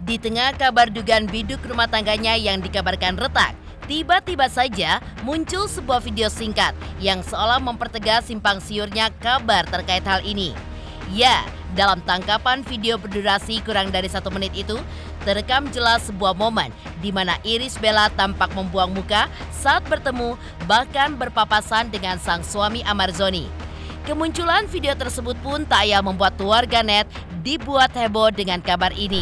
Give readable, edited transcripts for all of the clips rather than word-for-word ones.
Di tengah kabar dugaan biduk rumah tangganya yang dikabarkan retak, tiba-tiba saja muncul sebuah video singkat yang seolah mempertegas simpang siurnya kabar terkait hal ini. Ya, dalam tangkapan video berdurasi kurang dari 1 menit itu, terekam jelas sebuah momen di mana Irish Bella tampak membuang muka saat bertemu bahkan berpapasan dengan sang suami Amarzoni. Kemunculan video tersebut pun tak ayal membuat warganet dibuat heboh dengan kabar ini.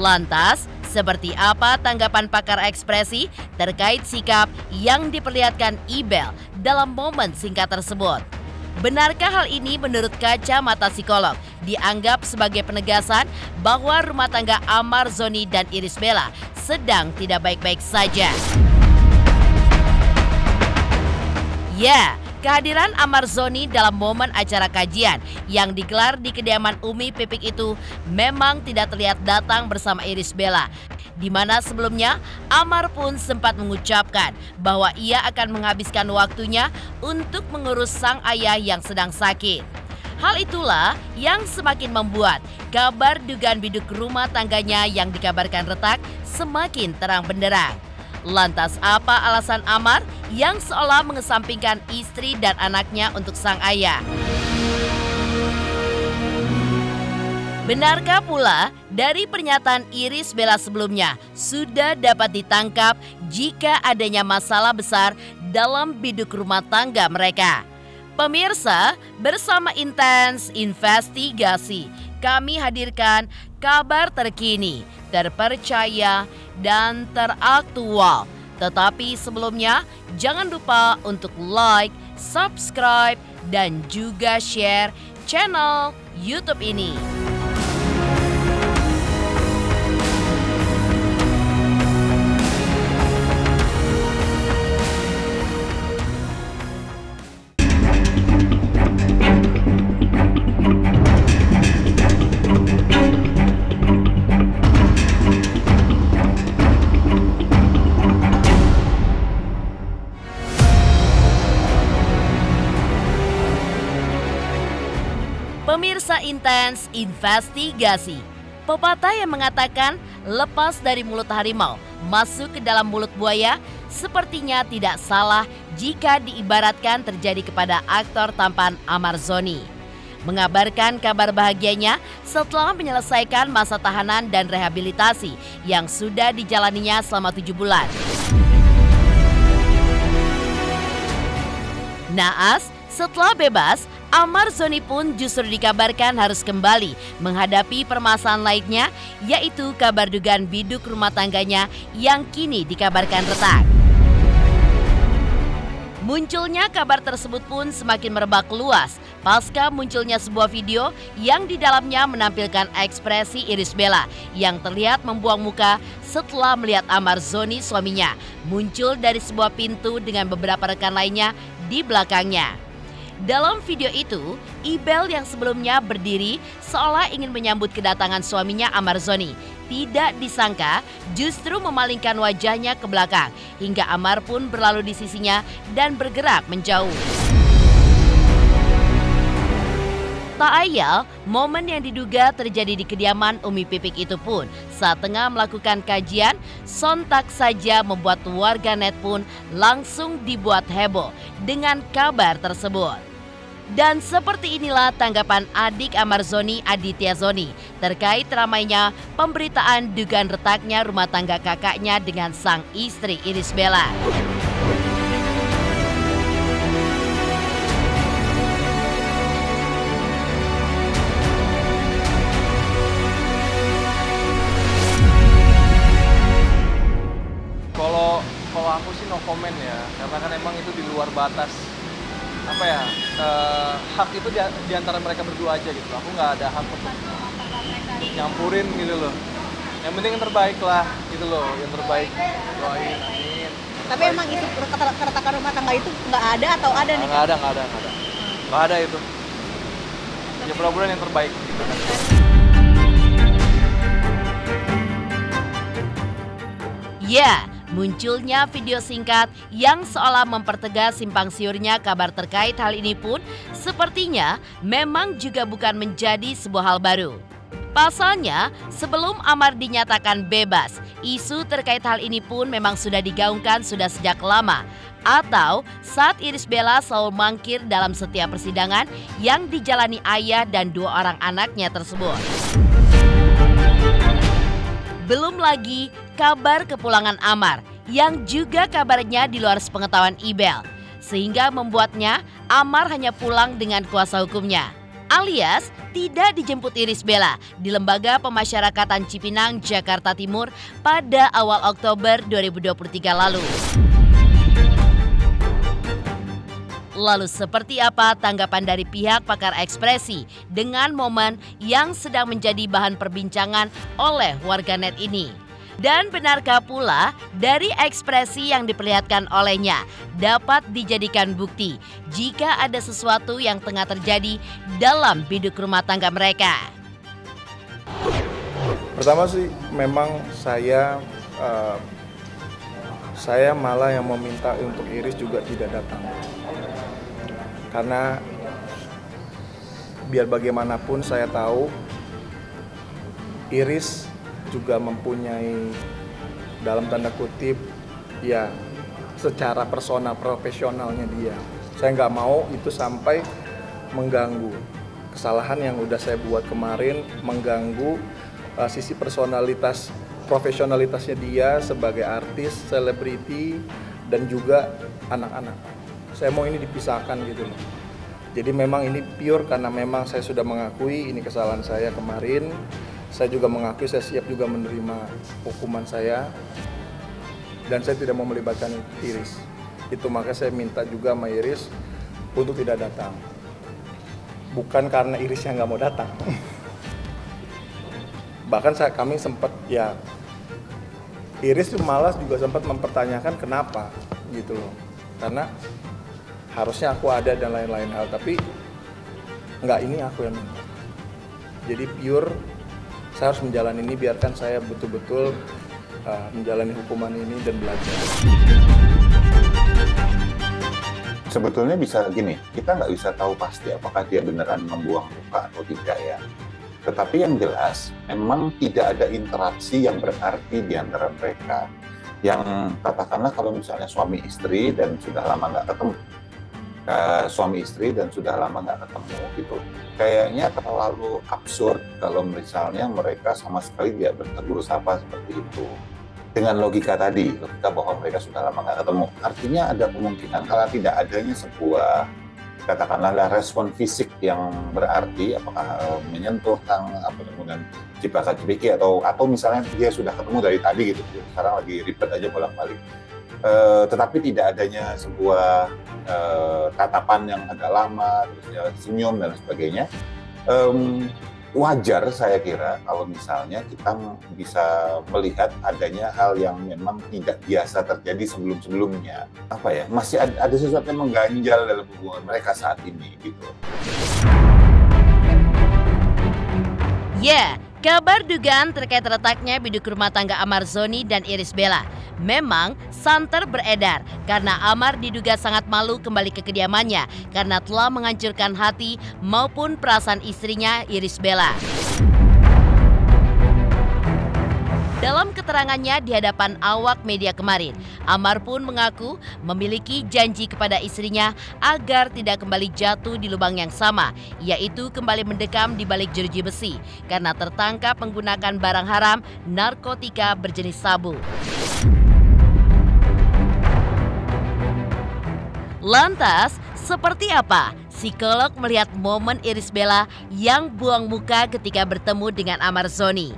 Lantas, seperti apa tanggapan pakar ekspresi terkait sikap yang diperlihatkan Ibel dalam momen singkat tersebut? Benarkah hal ini menurut kacamata psikolog dianggap sebagai penegasan bahwa rumah tangga Amarzoni dan Irish Bella sedang tidak baik-baik saja? Ya, kehadiran Amarzoni dalam momen acara kajian yang digelar di kediaman Umi Pipik itu memang tidak terlihat datang bersama Irish Bella, di mana sebelumnya Amar pun sempat mengucapkan bahwa ia akan menghabiskan waktunya untuk mengurus sang ayah yang sedang sakit. Hal itulah yang semakin membuat kabar dugaan biduk rumah tangganya yang dikabarkan retak semakin terang benderang. Lantas apa alasan Amar yang seolah mengesampingkan istri dan anaknya untuk sang ayah? Benarkah pula dari pernyataan Irish Bella sebelumnya sudah dapat ditangkap jika adanya masalah besar dalam biduk rumah tangga mereka? Pemirsa, bersama Intens Investigasi, kami hadirkan kabar terkini, terpercaya, dan teraktual. Tetapi sebelumnya, jangan lupa untuk like, subscribe, dan juga share channel YouTube ini. Pemirsa Intens Investigasi, pepatah yang mengatakan lepas dari mulut harimau masuk ke dalam mulut buaya sepertinya tidak salah jika diibaratkan terjadi kepada aktor tampan Amarzoni. Mengabarkan kabar bahagianya setelah menyelesaikan masa tahanan dan rehabilitasi yang sudah dijalaninya selama 7 bulan. Naas, setelah bebas, Amarzoni pun justru dikabarkan harus kembali menghadapi permasalahan lainnya, yaitu kabar dugaan biduk rumah tangganya yang kini dikabarkan retak. Munculnya kabar tersebut pun semakin merebak luas pasca munculnya sebuah video yang di dalamnya menampilkan ekspresi Irish Bella yang terlihat membuang muka setelah melihat Amarzoni suaminya muncul dari sebuah pintu dengan beberapa rekan lainnya di belakangnya. Dalam video itu, Ibel yang sebelumnya berdiri seolah ingin menyambut kedatangan suaminya Amarzoni. Tidak disangka justru memalingkan wajahnya ke belakang hingga Amar pun berlalu di sisinya dan bergerak menjauh. Tak ayal, momen yang diduga terjadi di kediaman Umi Pipik itu pun saat tengah melakukan kajian, sontak saja membuat warganet pun langsung dibuat heboh dengan kabar tersebut. Dan seperti inilah tanggapan adik Amarzoni, Aditya Zoni, terkait ramainya pemberitaan dugaan retaknya rumah tangga kakaknya dengan sang istri Irish Bella. Kalau aku sih no comment ya, karena kan emang itu di luar batas apa ya, hak itu di antara mereka berdua aja gitu. Aku nggak ada hak untuk nyampurin gitu loh. Yang penting yang terbaik lah gitu loh, yang terbaik. Doain, amin. Tapi emang itu keretakan rumah tangga itu nggak ada atau ada nih? Nggak ada itu. Ya pura-pura yang terbaik gitu kan. Ya, Munculnya video singkat yang seolah mempertegas simpang siurnya kabar terkait hal ini pun sepertinya memang juga bukan menjadi sebuah hal baru. Pasalnya, sebelum Amar dinyatakan bebas, isu terkait hal ini pun memang sudah digaungkan sudah sejak lama. Atau saat Irish Bella selalu mangkir dalam setiap persidangan yang dijalani ayah dan 2 orang anaknya tersebut. Belum lagi kabar kepulangan Amar yang juga kabarnya di luar sepengetahuan Ibel. Sehingga membuatnya Amar hanya pulang dengan kuasa hukumnya. Alias tidak dijemput Irish Bella di Lembaga Pemasyarakatan Cipinang, Jakarta Timur pada awal Oktober 2023 lalu. Lalu seperti apa tanggapan dari pihak pakar ekspresi dengan momen yang sedang menjadi bahan perbincangan oleh warganet ini? Dan benarkah pula dari ekspresi yang diperlihatkan olehnya dapat dijadikan bukti jika ada sesuatu yang tengah terjadi dalam biduk rumah tangga mereka? Pertama sih memang saya malah yang meminta untuk Iris juga tidak datang. Karena biar bagaimanapun saya tahu Iris juga mempunyai dalam tanda kutip ya secara personal profesionalnya dia. Saya nggak mau itu sampai mengganggu kesalahan yang udah saya buat kemarin, mengganggu sisi personalitas profesionalitasnya dia sebagai artis, selebriti dan juga anak-anak. Saya mau ini dipisahkan gitu loh. Jadi memang ini pure karena memang saya sudah mengakui ini kesalahan saya kemarin. Saya juga mengakui saya siap juga menerima hukuman saya dan saya tidak mau melibatkan Iris. Itu maka saya minta juga sama Iris untuk tidak datang. Bukan karena Iris yang nggak mau datang. Bahkan kami sempat ya Iris malas juga sempat mempertanyakan kenapa gitu loh. Karena harusnya aku ada dan lain-lain hal, tapi nggak, ini aku yang minta. Jadi pure saya harus menjalani ini, biarkan saya betul-betul menjalani hukuman ini dan belajar. Sebetulnya bisa gini, kita nggak bisa tahu pasti apakah dia beneran membuang luka atau tidak ya. Tetapi yang jelas, memang tidak ada interaksi yang berarti di antara mereka. Yang katakanlah kalau misalnya suami istri dan sudah lama nggak ketemu, gitu. Kayaknya terlalu absurd kalau misalnya mereka sama sekali tidak bertegur sapa seperti itu. Dengan logika tadi, logika bahwa mereka sudah lama nggak ketemu. Artinya ada kemungkinan kalau tidak adanya sebuah katakanlah respon fisik yang berarti, apakah menyentuh kemudian cipika-cipiki atau misalnya dia sudah ketemu dari tadi gitu, sekarang lagi ribet aja bolak-balik. Tetapi tidak adanya sebuah tatapan yang agak lama, terus ya, senyum dan sebagainya. Wajar saya kira kalau misalnya kita bisa melihat adanya hal yang memang tidak biasa terjadi sebelum-sebelumnya. Apa ya, masih ada sesuatu yang mengganjal dalam hubungan mereka saat ini gitu. Ya, kabar dugaan terkait retaknya biduk rumah tangga Amar Zoni dan Irish Bella memang santer beredar karena Amar diduga sangat malu kembali ke kediamannya karena telah menghancurkan hati maupun perasaan istrinya Irish Bella. Dalam keterangannya di hadapan awak media kemarin, Amar pun mengaku memiliki janji kepada istrinya agar tidak kembali jatuh di lubang yang sama, yaitu kembali mendekam di balik jeruji besi karena tertangkap menggunakan barang haram narkotika berjenis sabu. Lantas, seperti apa psikolog melihat momen Irish Bella yang buang muka ketika bertemu dengan Amar Zoni?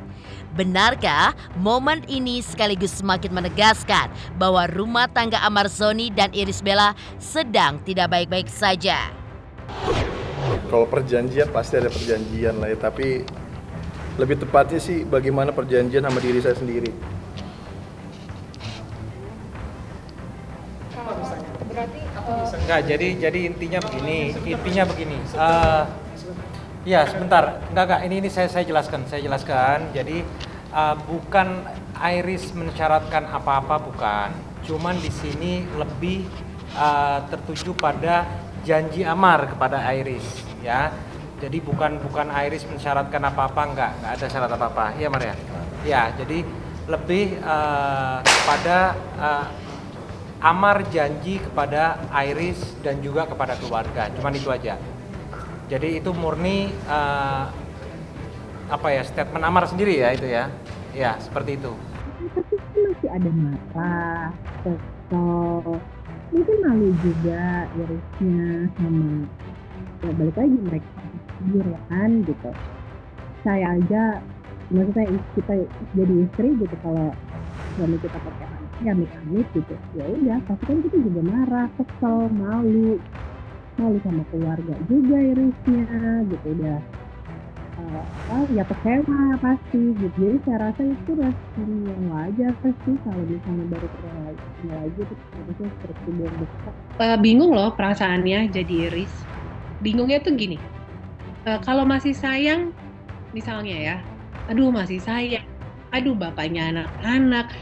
Benarkah momen ini sekaligus semakin menegaskan bahwa rumah tangga Amar Zoni dan Irish Bella sedang tidak baik-baik saja? Kalau perjanjian pasti ada perjanjian lah ya, tapi lebih tepatnya sih bagaimana perjanjian sama diri saya sendiri. Enggak, jadi intinya begini. Ya sebentar, enggak, ini saya jelaskan. Jadi bukan Iris mensyaratkan apa-apa bukan. Cuman di sini lebih tertuju pada janji Amar kepada Iris, ya. Jadi bukan Iris mensyaratkan apa-apa, nggak ada syarat apa-apa. Iya Maria. Ya, jadi lebih kepada Amar janji kepada Iris dan juga kepada keluarga. Cuman itu aja. Jadi itu murni statement Amar sendiri ya itu ya. Ya, seperti itu. Tapi masih ada marah, kesel, mungkin malu juga Irisnya sama ya balik lagi mereka sendiri ya kan gitu. Saya aja, maksudnya kita jadi istri gitu, kalau suami kita pakai ya amit-amit gitu, ya udah pasti kan kita juga marah, kesel, malu sama keluarga juga Irisnya gitu, udah ya kecewa pasti gitu. Jadi saya rasa itu respon yang wajar sih kalau misalnya baru kenal lagi itu harusnya seperti buang buka. Bingung loh perasaannya jadi Iris. Bingungnya tuh gini, kalau masih sayang misalnya ya, aduh masih sayang, aduh bapaknya anak-anak,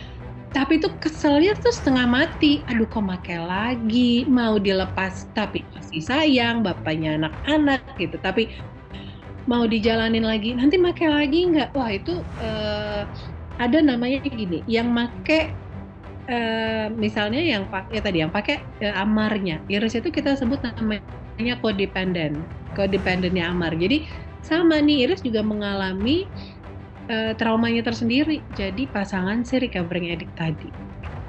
tapi tuh keselnya tuh setengah mati, aduh kok make lagi, mau dilepas tapi masih sayang, bapaknya anak-anak gitu, tapi mau dijalanin lagi, nanti make lagi nggak? Wah itu ada namanya gini, yang make misalnya yang pakai amarnya, Iris itu kita sebut namanya codependennya Amar. Jadi sama nih, Iris juga mengalami traumanya tersendiri, jadi pasangan si recovering addict tadi.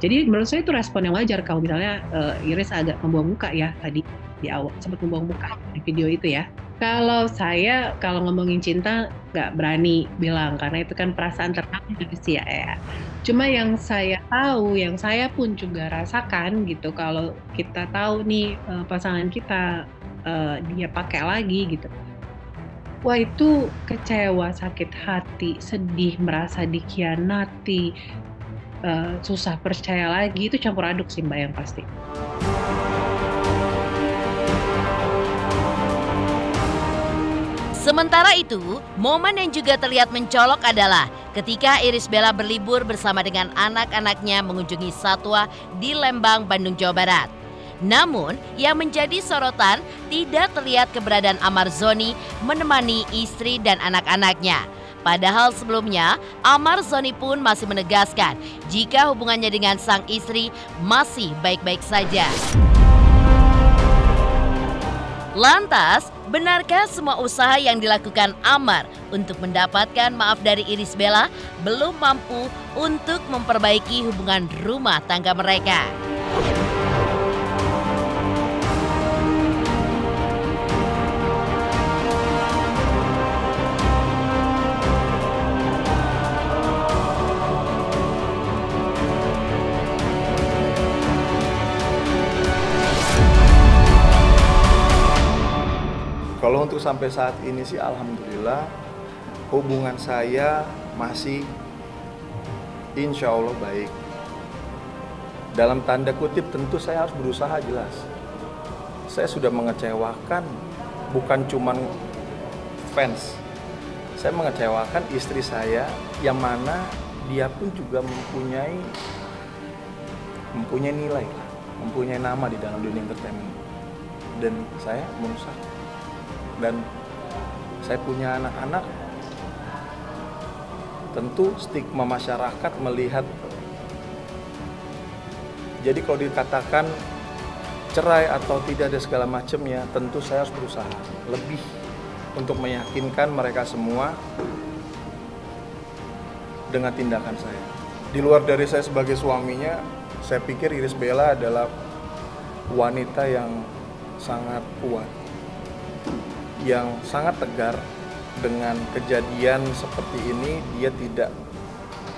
Jadi menurut saya itu respon yang wajar kalau misalnya Iris agak membuang muka ya tadi di awal, sempat membuang muka di video itu ya. Kalau saya, kalau ngomongin cinta nggak berani bilang, karena itu kan perasaan terdalam manusia ya. Cuma yang saya tahu, yang saya pun juga rasakan gitu, kalau kita tahu nih pasangan kita dia pakai lagi gitu, wah itu kecewa, sakit hati, sedih, merasa dikhianati, susah percaya lagi, itu campur aduk sih Mbak yang pasti. Sementara itu, momen yang juga terlihat mencolok adalah ketika Irish Bella berlibur bersama dengan anak-anaknya mengunjungi satwa di Lembang, Bandung, Jawa Barat. Namun, yang menjadi sorotan tidak terlihat keberadaan Amar Zoni menemani istri dan anak-anaknya. Padahal sebelumnya, Amar Zoni pun masih menegaskan jika hubungannya dengan sang istri masih baik-baik saja. Lantas, benarkah semua usaha yang dilakukan Amar untuk mendapatkan maaf dari Irish Bella belum mampu untuk memperbaiki hubungan rumah tangga mereka? Kalau untuk sampai saat ini sih alhamdulillah hubungan saya masih insya Allah baik. Dalam tanda kutip tentu saya harus berusaha jelas. Saya sudah mengecewakan bukan cuman fans. Saya mengecewakan istri saya yang mana dia pun juga mempunyai nilai, mempunyai nama di dalam dunia entertainment. Dan saya merusak. Dan saya punya anak-anak, tentu stigma masyarakat melihat. Jadi kalau dikatakan cerai atau tidak ada segala macamnya, tentu saya harus berusaha lebih untuk meyakinkan mereka semua dengan tindakan saya. Di luar dari saya sebagai suaminya, saya pikir Irish Bella adalah wanita yang sangat kuat, yang sangat tegar. Dengan kejadian seperti ini dia tidak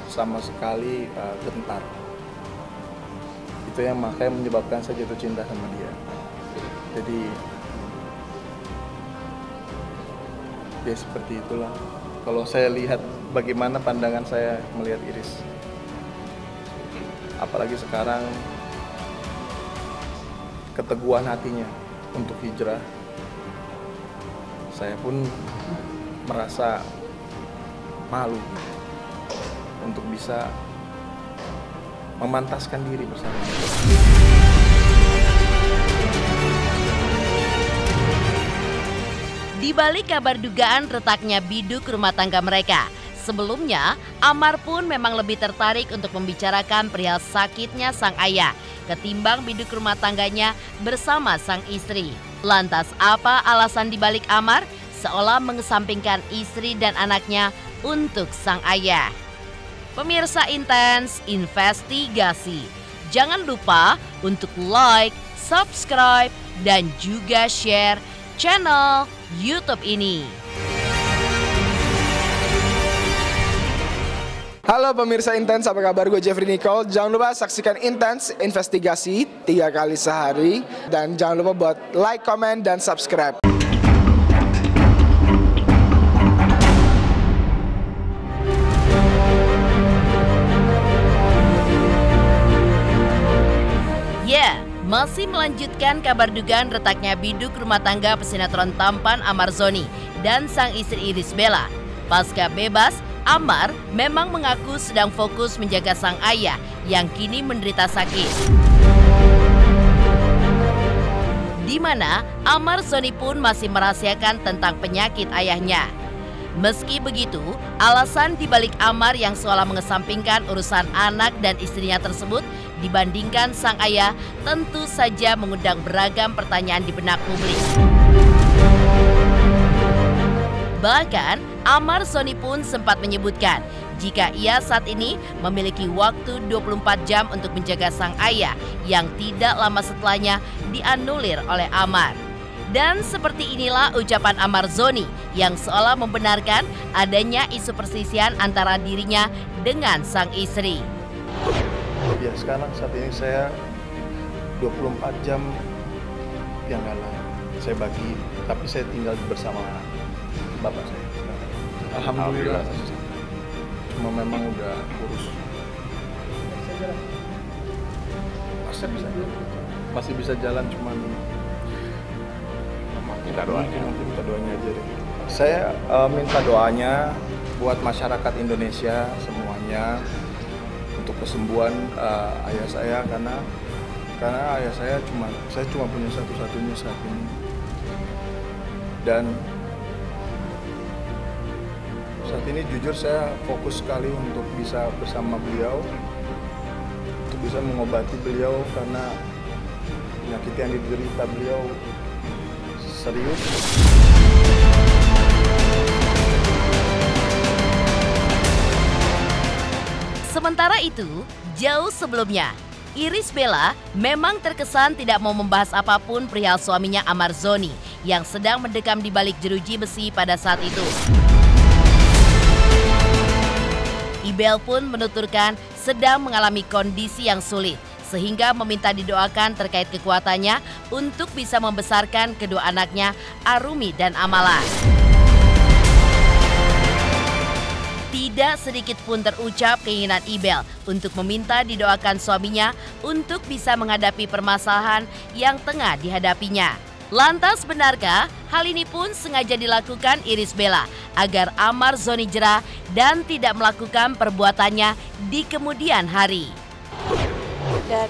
sama sekali gentar. Itu yang makanya menyebabkan saya jatuh cinta sama dia. Jadi ya seperti itulah kalau saya lihat bagaimana pandangan saya melihat Irish. Apalagi sekarang keteguhan hatinya untuk hijrah, saya pun merasa malu untuk bisa memantaskan diri bersama. Di balik kabar dugaan retaknya biduk rumah tangga mereka, sebelumnya Amar pun memang lebih tertarik untuk membicarakan perihal sakitnya sang ayah ketimbang biduk rumah tangganya bersama sang istri. Lantas apa alasan di balik Amar seolah mengesampingkan istri dan anaknya untuk sang ayah? Pemirsa Intens Investigasi, jangan lupa untuk like, subscribe, dan juga share channel YouTube ini. Halo pemirsa Intens, apa kabar? Gue Jeffrey Nicole. Jangan lupa saksikan Intens Investigasi 3 kali sehari. Dan jangan lupa buat like, comment, dan subscribe. Masih melanjutkan kabar dugaan retaknya biduk rumah tangga pesinetron tampan Amar Zoni dan sang istri Irish Bella. Pasca bebas, Amar memang mengaku sedang fokus menjaga sang ayah yang kini menderita sakit. Di mana Amar Zoni pun masih merahasiakan tentang penyakit ayahnya. Meski begitu, alasan dibalik Amar yang seolah mengesampingkan urusan anak dan istrinya tersebut dibandingkan sang ayah tentu saja mengundang beragam pertanyaan di benak publik. Bahkan, Amar Zoni pun sempat menyebutkan jika ia saat ini memiliki waktu 24 jam untuk menjaga sang ayah yang tidak lama setelahnya dianulir oleh Amar. Dan seperti inilah ucapan Amar Zoni yang seolah membenarkan adanya isu perselisihan antara dirinya dengan sang istri. Ya sekarang saat ini saya 24 jam yang saya bagi, tapi saya tinggal bersama bapak saya. Alhamdulillah. Cuma memang udah kurus. Masih bisa jalan, cuman minta doanya aja deh. Saya minta doanya buat masyarakat Indonesia semuanya untuk kesembuhan ayah saya, karena ayah saya cuma punya satu-satunya saat ini. Dan saat ini jujur saya fokus sekali untuk bisa bersama beliau, untuk bisa mengobati beliau karena penyakit yang diderita beliau serius. Sementara itu, jauh sebelumnya, Irish Bella memang terkesan tidak mau membahas apapun perihal suaminya Amar Zoni yang sedang mendekam di balik jeruji besi pada saat itu. Ibel pun menuturkan sedang mengalami kondisi yang sulit, sehingga meminta didoakan terkait kekuatannya untuk bisa membesarkan kedua anaknya, Arumi dan Amala. Tidak sedikit pun terucap keinginan Ibel untuk meminta didoakan suaminya untuk bisa menghadapi permasalahan yang tengah dihadapinya. Lantas benarkah hal ini pun sengaja dilakukan Irish Bella agar Amar Zoni jera dan tidak melakukan perbuatannya di kemudian hari? Dan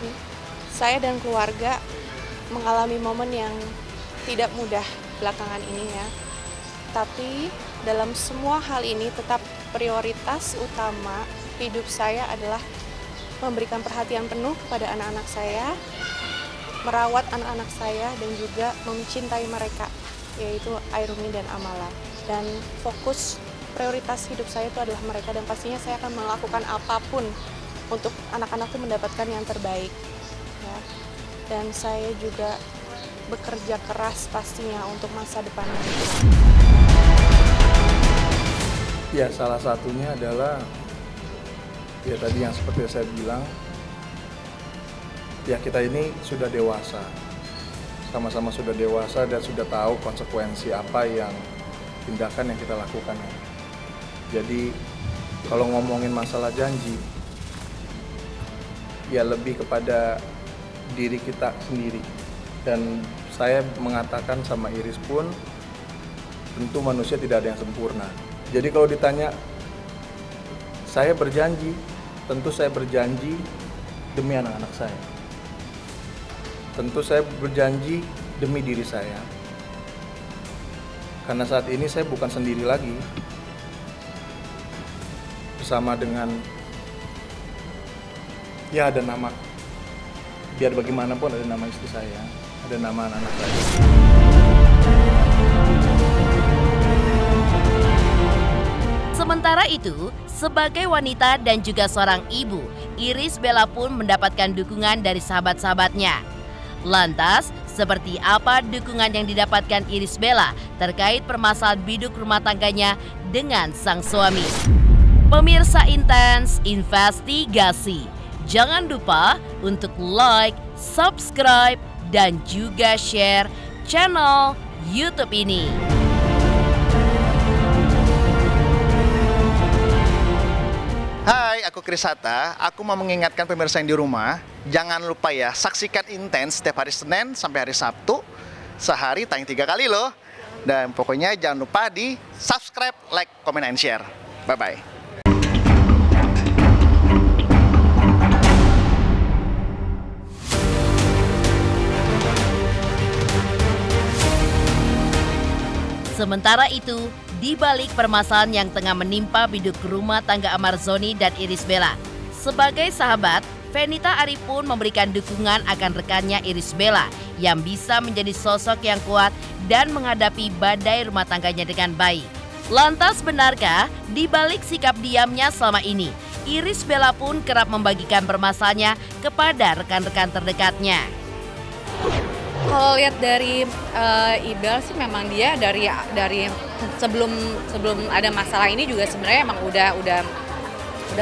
saya dan keluarga mengalami momen yang tidak mudah belakangan ini ya. Tapi dalam semua hal ini tetap prioritas utama hidup saya adalah memberikan perhatian penuh kepada anak-anak saya, merawat anak-anak saya dan juga mencintai mereka, yaitu Airumi dan Amala. Dan fokus prioritas hidup saya itu adalah mereka, dan pastinya saya akan melakukan apapun untuk anak-anak itu mendapatkan yang terbaik. Ya. Dan saya juga bekerja keras pastinya untuk masa depannya. Ya, salah satunya adalah ya tadi yang seperti saya bilang, ya kita ini sudah dewasa, sama-sama sudah dewasa dan sudah tahu konsekuensi apa yang tindakan yang kita lakukan. Jadi kalau ngomongin masalah janji, ya lebih kepada diri kita sendiri. Dan saya mengatakan sama Irish pun, tentu manusia tidak ada yang sempurna. Jadi kalau ditanya, saya berjanji, tentu saya berjanji demi anak-anak saya. Tentu saya berjanji demi diri saya. Karena saat ini saya bukan sendiri lagi. Bersama dengan, ya ada nama, biar bagaimanapun ada nama istri saya, ada nama anak-anak saya. Sementara itu, sebagai wanita dan juga seorang ibu, Irish Bella pun mendapatkan dukungan dari sahabat-sahabatnya. Lantas, seperti apa dukungan yang didapatkan Irish Bella terkait permasalahan biduk rumah tangganya dengan sang suami? Pemirsa Intens Investigasi, jangan lupa untuk like, subscribe, dan juga share channel YouTube ini. Hai, aku Chris Hatta. Aku mau mengingatkan pemirsa yang di rumah, jangan lupa ya, saksikan Intens setiap hari Senin sampai hari Sabtu. Sehari tayang 3 kali loh. Dan pokoknya jangan lupa di subscribe, like, comment, and share. Bye-bye. Sementara itu, di balik permasalahan yang tengah menimpa biduk rumah tangga Amarzoni dan Irish Bella, sebagai sahabat, Fenita Ari pun memberikan dukungan akan rekannya Irish Bella yang bisa menjadi sosok yang kuat dan menghadapi badai rumah tangganya dengan baik. Lantas benarkah di balik sikap diamnya selama ini, Irish Bella pun kerap membagikan permasalahannya kepada rekan-rekan terdekatnya? Kalau lihat dari Ibel sih memang dia dari sebelum ada masalah ini juga sebenarnya emang udah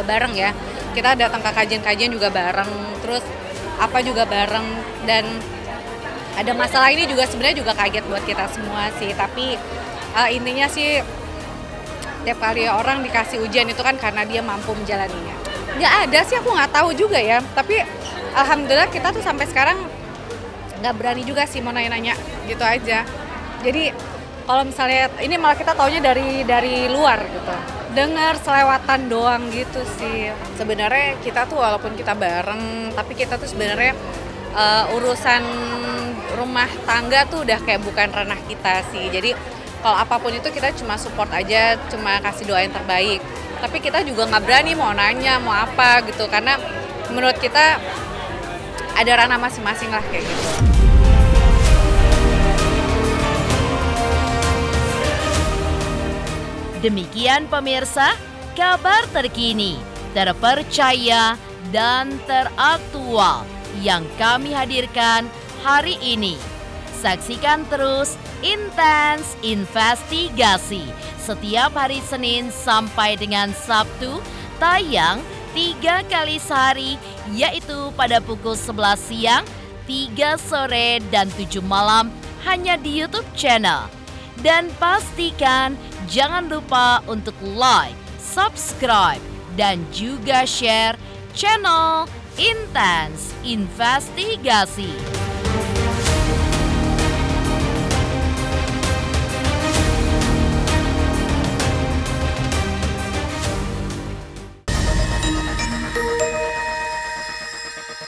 bareng ya. Kita datang ke kajian-kajian juga bareng, terus apa juga bareng, dan ada masalah ini juga sebenarnya juga kaget buat kita semua sih. Tapi intinya sih tiap kali orang dikasih ujian itu kan karena dia mampu menjalaninya. Nggak ada sih, aku nggak tahu juga ya. Tapi alhamdulillah kita tuh sampai sekarang nggak berani juga sih mau nanya-nanya gitu aja. Jadi kalau misalnya ini malah kita taunya dari luar gitu, dengar selewatan doang gitu sih. Sebenarnya kita tuh walaupun kita bareng, tapi kita tuh sebenarnya urusan rumah tangga tuh udah kayak bukan ranah kita sih. Jadi kalau apapun itu kita cuma support aja, cuma kasih doa yang terbaik. Tapi kita juga nggak berani mau nanya mau apa gitu, karena menurut kita ada ranah masing-masing lah kayak gitu. Demikian pemirsa, kabar terkini, terpercaya, dan teraktual yang kami hadirkan hari ini. Saksikan terus Intens Investigasi setiap hari Senin sampai dengan Sabtu, tayang 3 kali sehari, yaitu pada pukul 11 siang, 3 sore, dan 7 malam hanya di YouTube channel. Dan pastikan jangan lupa untuk like, subscribe, dan juga share channel Intens Investigasi.